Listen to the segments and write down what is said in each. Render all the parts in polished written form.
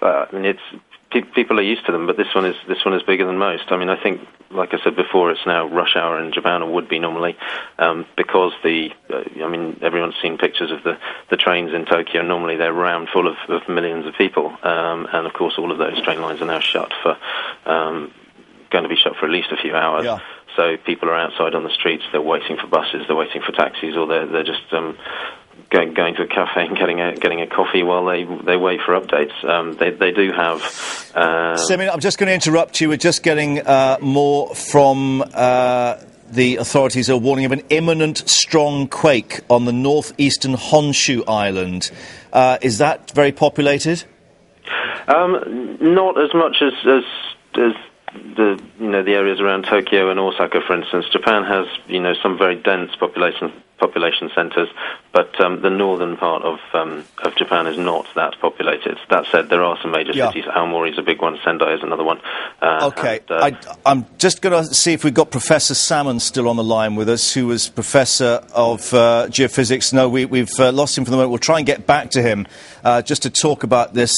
I mean, people are used to them, but this one is bigger than most. I mean, I think, like I said before, it's now rush hour in Japan, or would be normally, because I mean, everyone's seen pictures of the trains in Tokyo. Normally they're rammed full of millions of people, and of course all of those train lines are now going to be shut for at least a few hours. Yeah. So people are outside on the streets. They're waiting for buses. They're waiting for taxis, or they're just going to a cafe and getting a coffee while they wait for updates. They do have. Simeon, I'm just going to interrupt you. We're just getting more from the authorities are warning of an imminent strong quake on the northeastern Honshu island. Is that very populated? Not as much as the areas around Tokyo and Osaka, for instance. Japan has some very dense population centres, but the northern part of Japan is not that populated. That said, there are some major cities. Aomori is a big one. Sendai is another one. Okay, I'm just going to see if we've got Professor Salmon still on the line with us, who was Professor of Geophysics. No, we've lost him for the moment. We'll try and get back to him just to talk about this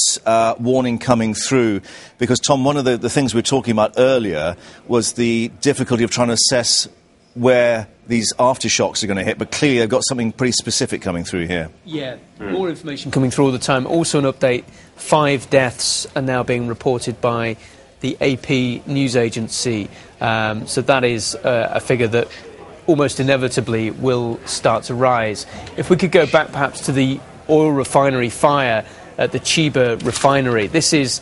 warning coming through, because, Tom, one of the things we were talking about earlier was the difficulty of trying to assess where these aftershocks are going to hit, but clearly they've got something pretty specific coming through here. Yeah, more information coming through all the time. Also an update, 5 deaths are now being reported by the AP news agency. So that is a figure that almost inevitably will start to rise. If we could go back perhaps to the oil refinery fire at the Chiba refinery, this is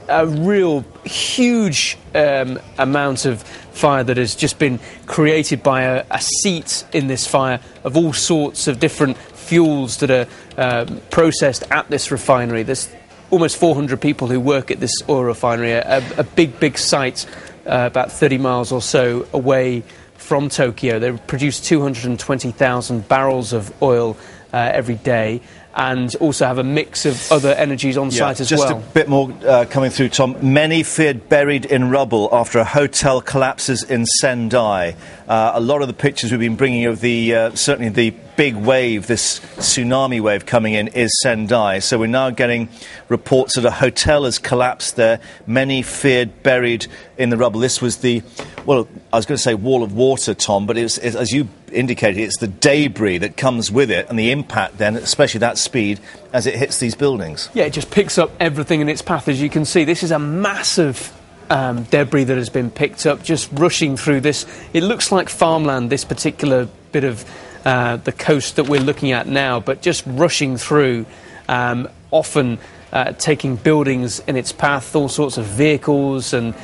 a real huge amount of fire that has just been created by a seat in this fire of all sorts of different fuels that are processed at this refinery. There's almost 400 people who work at this oil refinery, a big site about 30 miles or so away from Tokyo. They produce 220,000 barrels of oil every day, and also have a mix of other energies on site as well. Just a bit more coming through, Tom. Many feared buried in rubble after a hotel collapses in Sendai. A lot of the pictures we've been bringing of certainly the big wave, this tsunami wave coming in, is Sendai. So we're now getting reports that a hotel has collapsed there. Many feared buried in the rubble. This was I was going to say wall of water, Tom, but it's as you indicated, it's the debris that comes with it and the impact then, especially that speed, as it hits these buildings. Yeah, it just picks up everything in its path. As you can see, this is a massive debris that has been picked up, just rushing through this. It looks like farmland, this particular bit of the coast that we're looking at now, but just rushing through, often taking buildings in its path, all sorts of vehicles and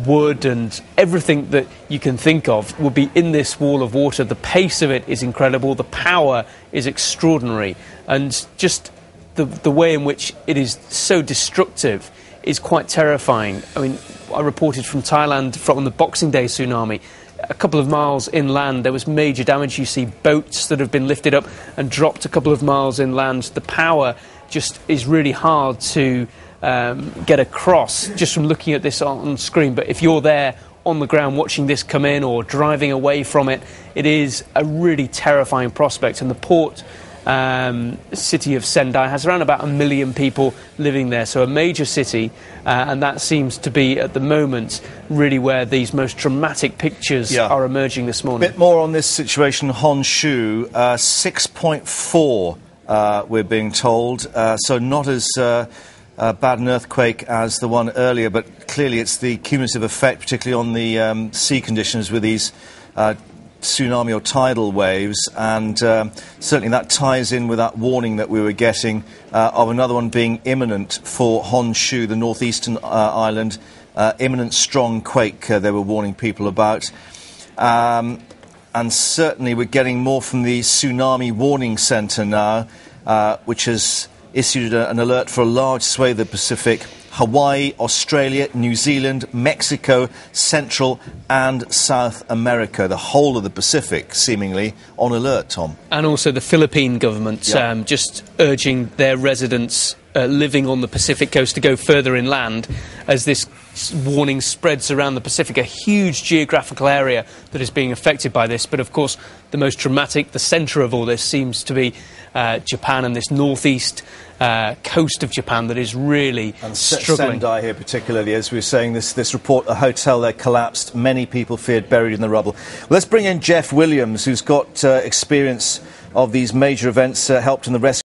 wood and everything that you can think of will be in this wall of water. The pace of it is incredible, the power is extraordinary, and just the way in which it is so destructive is quite terrifying. I mean, I reported from Thailand from the Boxing Day tsunami. A couple of miles inland there was major damage. You see boats that have been lifted up and dropped a couple of miles inland. The power just is really hard to get across just from looking at this on screen, but if you're there on the ground watching this come in or driving away from it, it is a really terrifying prospect. And the port city of Sendai has around about 1 million people living there, so a major city, and that seems to be at the moment really where these most dramatic pictures are emerging this morning. A bit more on this situation, Honshu, 6.4 we're being told, so not as bad an earthquake as the one earlier, but clearly it's the cumulative effect, particularly on the sea conditions with these tsunami or tidal waves, and certainly that ties in with that warning that we were getting of another one being imminent for Honshu, the northeastern island, imminent strong quake they were warning people about. And certainly we're getting more from the Tsunami Warning Centre now, which has issued an alert for a large swathe of the Pacific, Hawaii, Australia, New Zealand, Mexico, Central and South America, the whole of the Pacific seemingly on alert, Tom. And also the Philippine government just urging their residents living on the Pacific coast to go further inland as this warning spreads around the Pacific, a huge geographical area that is being affected by this. But of course, the most dramatic, the centre of all this seems to be Japan and this northeast coast of Japan that is really struggling. Sendai here particularly, as we were saying, this report, a hotel there collapsed, many people feared buried in the rubble. Well, let's bring in Jeff Williams, who's got experience of these major events, helped in the rescue.